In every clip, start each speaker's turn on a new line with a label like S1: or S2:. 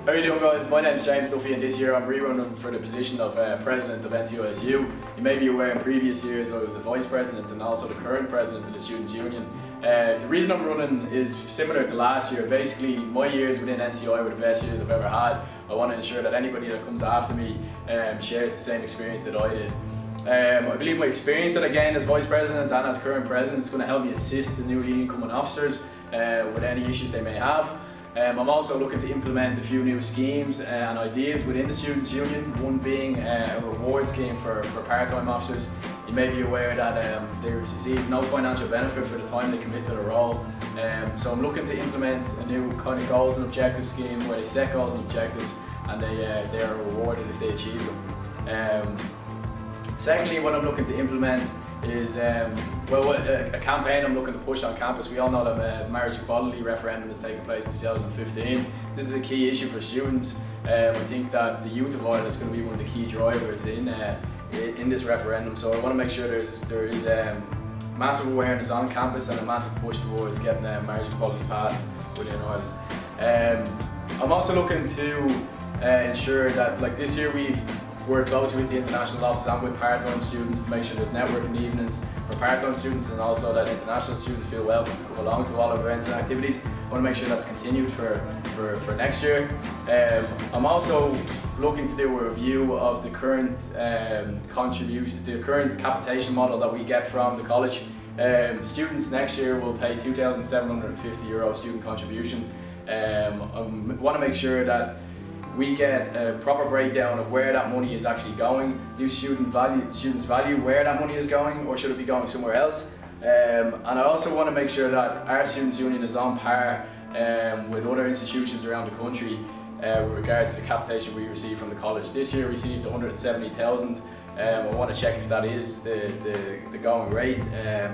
S1: How are you doing, guys? My name is James Duffy, and this year I'm rerunning for the position of President of NCISU. You may be aware in previous years I was the Vice President and also the current President of the Students' Union. The reason I'm running is similar to last year. Basically, my years within NCI were the best years I've ever had. I want to ensure that anybody that comes after me shares the same experience that I did. I believe my experience that I gained as Vice President and as current President is going to help me assist the newly incoming officers with any issues they may have. I'm also looking to implement a few new schemes and ideas within the Students' Union, one being a reward scheme for part-time officers. You may be aware that they receive no financial benefit for the time they commit to the role. So I'm looking to implement a new kind of goals and objectives scheme where they set goals and objectives and they are rewarded if they achieve them. Secondly, what I'm looking to implement is a campaign I'm looking to push on campus. We all know that marriage equality referendum is taking place in 2015. This is a key issue for students. I think that the youth of Ireland is going to be one of the key drivers in this referendum. So I want to make sure there is massive awareness on campus and a massive push towards getting marriage equality passed within Ireland. I'm also looking to ensure that, like this year, we've work closely with the international officers and with part-time students to make sure there's networking evenings for part-time students, and also that international students feel welcome to come along to all our events and activities. I want to make sure that's continued for next year. I'm also looking to do a review of the current the current capitation model that we get from the college. Students next year will pay €2,750 student contribution. I want to make sure that we get a proper breakdown of where that money is actually going. Do students value where that money is going, or should it be going somewhere else? And I also want to make sure that our Students' Union is on par with other institutions around the country with regards to the capitation we receive from the college. This year received 170,000. I want to check if that is the going rate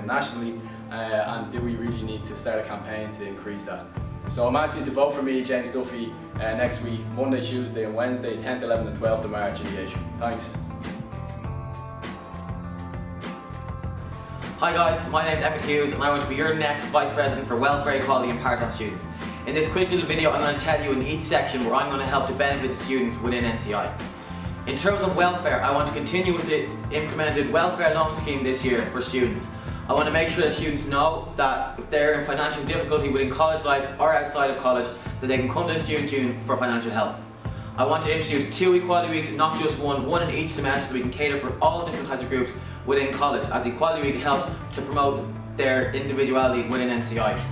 S1: nationally, and do we really need to start a campaign to increase that? So I'm asking you to vote for me, James Duffy, next week, Monday, Tuesday and Wednesday, 10th, 11th and 12th of March in the atrium. Thanks.
S2: Hi guys, my name is Emmet Hughes and I want to be your next Vice President for Welfare, Equality and Part-Time Students. In this quick little video, I'm going to tell you in each section where I'm going to help to benefit the students within NCI. In terms of welfare, I want to continue with the implemented welfare loan scheme this year for students. I want to make sure that students know that if they're in financial difficulty within college life or outside of college, that they can come to the Students' Union for financial help. I want to introduce 2 equality weeks, not just one in each semester, so we can cater for all different types of groups within college, as equality week helps to promote their individuality within NCI.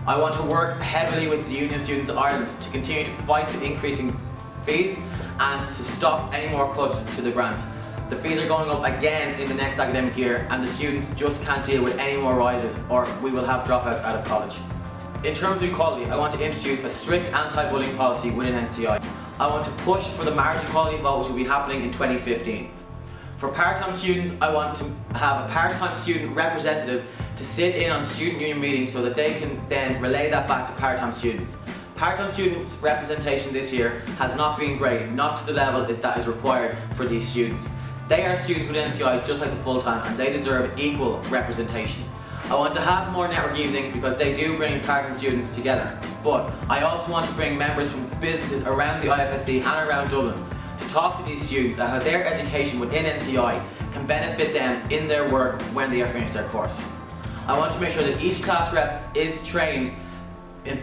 S2: I want to work heavily with the Union of Students of Ireland to continue to fight the increasing fees and to stop any more cuts to the grants. The fees are going up again in the next academic year, and the students just can't deal with any more rises, or we will have dropouts out of college. In terms of equality, I want to introduce a strict anti-bullying policy within NCI. I want to push for the marriage equality vote, which will be happening in 2015. For part-time students, I want to have a part-time student representative to sit in on student union meetings so that they can then relay that back to part-time students. Part-time students' representation this year has not been great, not to the level that is required for these students. They are students with NCI just like the full-time, and they deserve equal representation. I want to have more network evenings because they do bring part-time students together. But I also want to bring members from businesses around the IFSC and around Dublin to talk to these students about how their education within NCI can benefit them in their work when they are finished their course. I want to make sure that each class rep is trained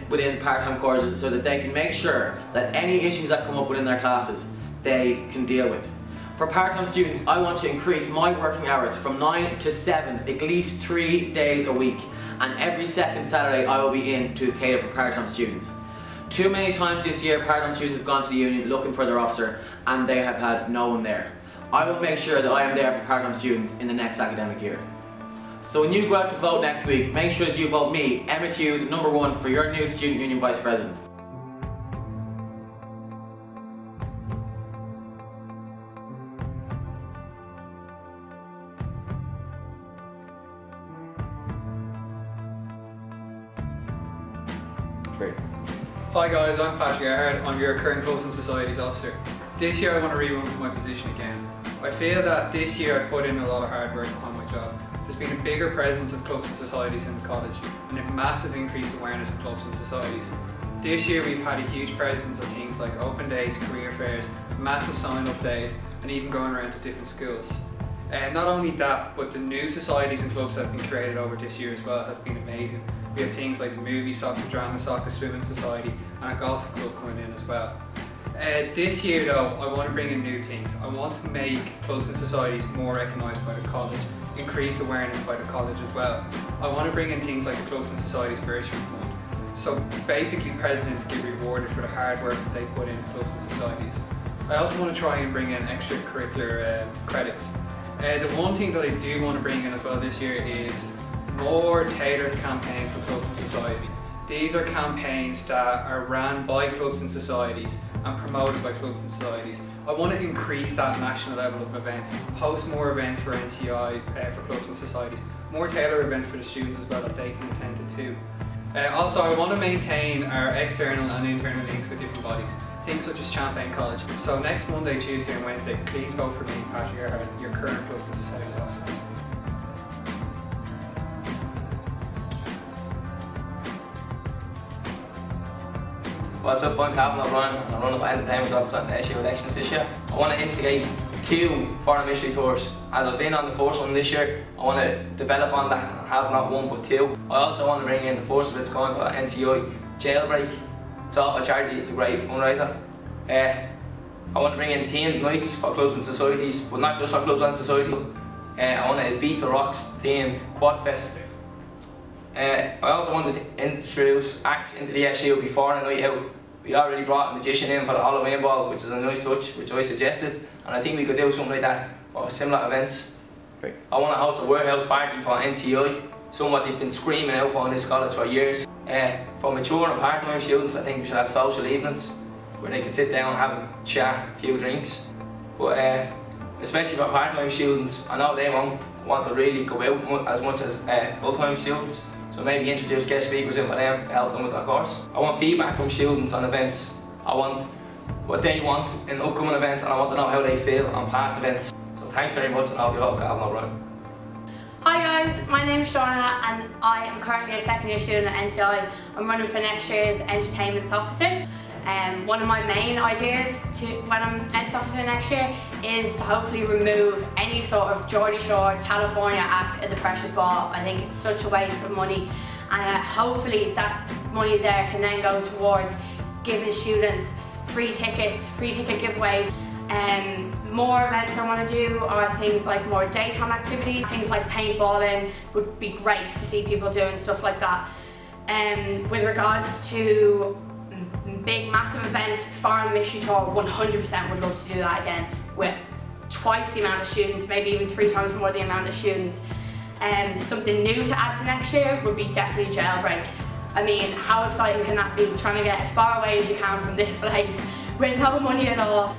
S2: within part-time courses so that they can make sure that any issues that come up within their classes they can deal with. For part-time students, I want to increase my working hours from 9 to 7, at least 3 days a week. And every second Saturday I will be in to cater for part-time students. Too many times this year, part-time students have gone to the union looking for their officer and they have had no one there. I will make sure that I am there for part-time students in the next academic year. So when you go out to vote next week, make sure that you vote me, Emmet Hughes, #1 for your new Student Union Vice President.
S1: Great.
S3: Hi guys, I'm Erhard. I'm your current Clubs and Societies officer. This year I want to rerun for my position again. I feel that this year I've put in a lot of hard work on my job. There's been a bigger presence of clubs and societies in the college and a massive increased awareness of clubs and societies. This year we've had a huge presence of things like open days, career fairs, massive sign-up days, and even going around to different schools. Not only that, but the new societies and clubs that have been created over this year as well has been amazing. We have things like the movie Socs, the drama Socs, a swimming society, and a golf club coming in as well. This year though, I want to bring in new things. I want to make clubs and societies more recognised by the college, increased awareness by the college as well. I want to bring in things like the clubs and societies bursary fund. So basically presidents get rewarded for the hard work that they put in clubs and societies. I also want to try and bring in extracurricular credits. The one thing that I do want to bring in as well this year is more tailored campaigns for clubs and society. These are campaigns that are run by clubs and societies and promoted by clubs and societies. I want to increase that national level of events, host more events for NCI, for clubs and societies, more tailored events for the students as well that they can attend to too. Also, I want to maintain our external and internal links with different bodies, things such as Champagne College. So next Monday, Tuesday and Wednesday, please vote for me, Patrick Erhard, your current clubs and societies officer.
S4: What's up, I'm Calvin O'Brien and I run up entertainment office at the SU elections this year. I want to instigate 2 foreign mystery tours. As I've been on the first one this year, I want to develop on that and have not 1 but 2. I also want to bring in the first of its kind for NCI Jailbreak. It's all for charity, it's a great fundraiser. I want to bring in themed nights for clubs and societies, but not just for clubs and societies. I want to Beat the Rocks themed Quad Fest. I also wanted to introduce acts into the SU before the night out. We already brought a magician in for the Halloween ball, which is a nice touch, which I suggested, and I think we could do something like that for similar events. Great. I want to host a warehouse party for NCI, something what they've been screaming out for in this college for years. For mature and part-time students, I think we should have social evenings where they can sit down and have a chat, a few drinks. But especially for part-time students, I know they won't want to really go out as much as full-time students. So maybe introduce guest speakers in for them to help them with their course. I want feedback from students on events. I want what they want in upcoming events, and I want to know how they feel on past events. So thanks very much, and I'll be up, Calvin O'Brien.
S5: Hi guys, my name is Shauna and I am currently a second year student at NCI. I'm running for next year's entertainment officer. One of my main ideas when I'm Ents officer next year is to hopefully remove any sort of Geordie Shore, California act at the Freshers' Ball. I think it's such a waste of money, and hopefully that money there can then go towards giving students free ticket giveaways. More events I want to do are things like more daytime activities, things like paintballing would be great to see people doing stuff like that. With regards to big massive events, foreign mystery tour, 100% would love to do that again with twice the amount of students, maybe even 3 times more the amount of students. Something new to add to next year would be definitely Jailbreak. I mean, how exciting can that be, trying to get as far away as you can from this place with no money at all.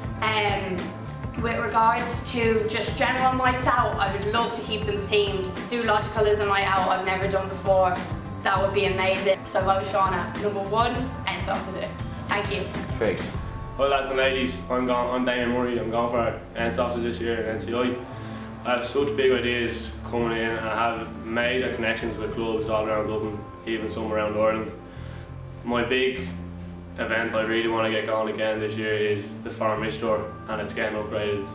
S5: With regards to just general nights out, I would love to keep them themed. Zoological is a night out I've never done before. That would be amazing. So vote Shauna, number 1, Ents officer. Thank you.
S2: Great.
S6: Well lads and ladies, I'm Damien Murray. I'm going for Ents officer this year at NCI. I have such big ideas coming in, and I have major connections with clubs all around Dublin, even some around Ireland. My big event I really want to get going again this year is the Foreign Mystery Tour, and it's getting upgraded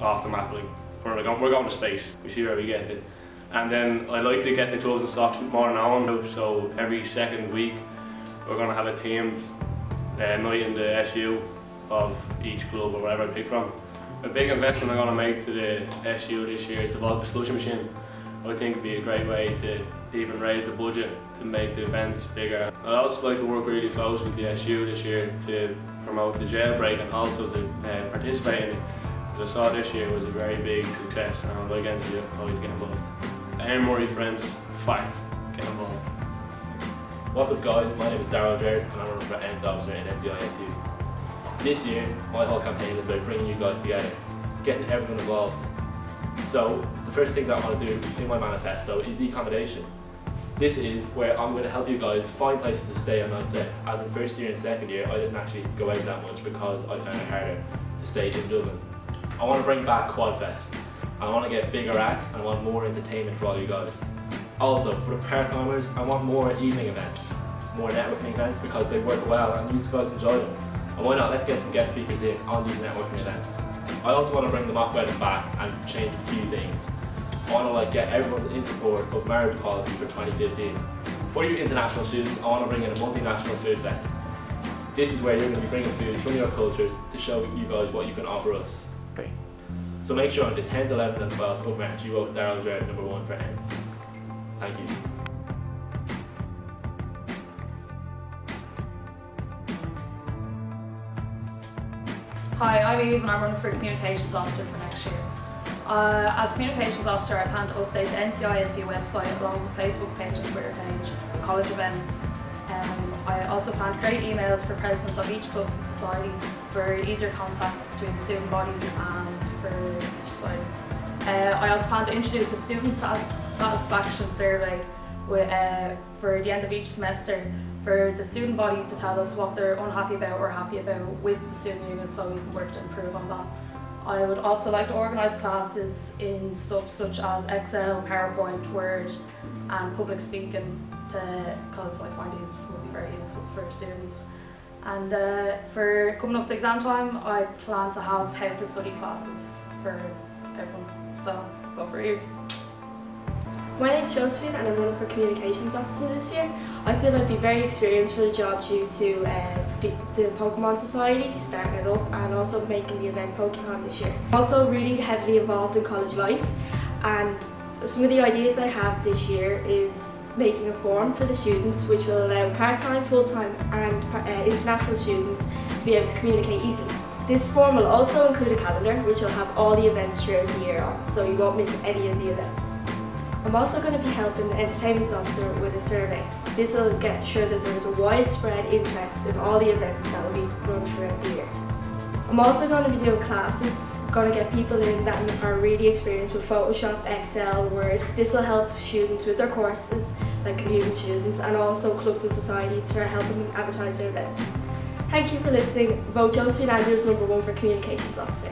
S6: off the map. Like, we're going to space, we see where we get it. And then I'd like to get the clubs and Socs more known, so every second week we're going to have a themed night in the SU of each club or wherever I pick from. A big investment I'm going to make to the SU this year is the vodka slushing machine. I think it'd be a great way to even raise the budget to make the events bigger. I'd also like to work really close with the SU this year to promote the Jailbreak and also to participate in it. As I saw this year was a very big success, and I'd like NCI to get involved. Murray friends, fact, get involved.
S7: What's up guys, my name is Daryl Gerrard and I'm running for Ents officer in NCISU. This year, my whole campaign is about bringing you guys together, getting everyone involved. So, the first thing that I want to do in my manifesto is the accommodation. This is where I'm going to help you guys find places to stay on nights out. As in first year and second year, I didn't actually go out that much because I found it harder to stay in Dublin. I want to bring back Quad Fest. I want to get bigger acts and I want more entertainment for all you guys. Also, for the part-timers, I want more evening events. more networking events because they work well and you guys enjoy them. And why not, let's get some guest speakers in on these networking events. I also want to bring the mock wedding back and change a few things. I want to get everyone in support of marriage equality for 2015. For you international students, I want to bring in a multinational food fest. This is where you're going to be bringing food from your cultures to show you guys what you can offer us. So make sure on the 10th, 11th and 12th of March you vote Daryl Gerrard #1 for ENTS. Thank you.
S8: Hi, I'm Eve and I'm running for Communications Officer for next year. As Communications Officer, I plan to update the NCISU website along with the Facebook page and Twitter page, the college events. I also plan to create emails for presidents of each club and society for easier contact between the student body and for each society. I also plan to introduce a student satisfaction survey for the end of each semester for the student body to tell us what they're unhappy about or happy about with the student union so we can work to improve on that. I would also like to organise classes in stuff such as Excel, PowerPoint, Word and public speaking because I find these will be very useful for students. And for coming up to exam time, I plan to have how to study classes for everyone. So go for Eve.
S9: My name's Josephine and I'm running for Communications Officer this year. I feel I'd be very experienced for the job due to the Pokemon Society, starting it up and also making the event Pokemon this year. I'm also really heavily involved in college life, and some of the ideas I have this year is making a form for the students which will allow part-time, full-time and international students to be able to communicate easily. This form will also include a calendar which will have all the events throughout the year on, so you won't miss any of the events. I'm also going to be helping the Entertainment Officer with a survey. This will get sure that there is a widespread interest in all the events that will be run throughout the year. I'm also going to be doing classes. I'm going to get people in that are really experienced with Photoshop, Excel, Word. This will help students with their courses, like computing students, and also clubs and societies for helping them advertise their events. Thank you for listening. Vote Josephine Andrews #1 for Communications Officer.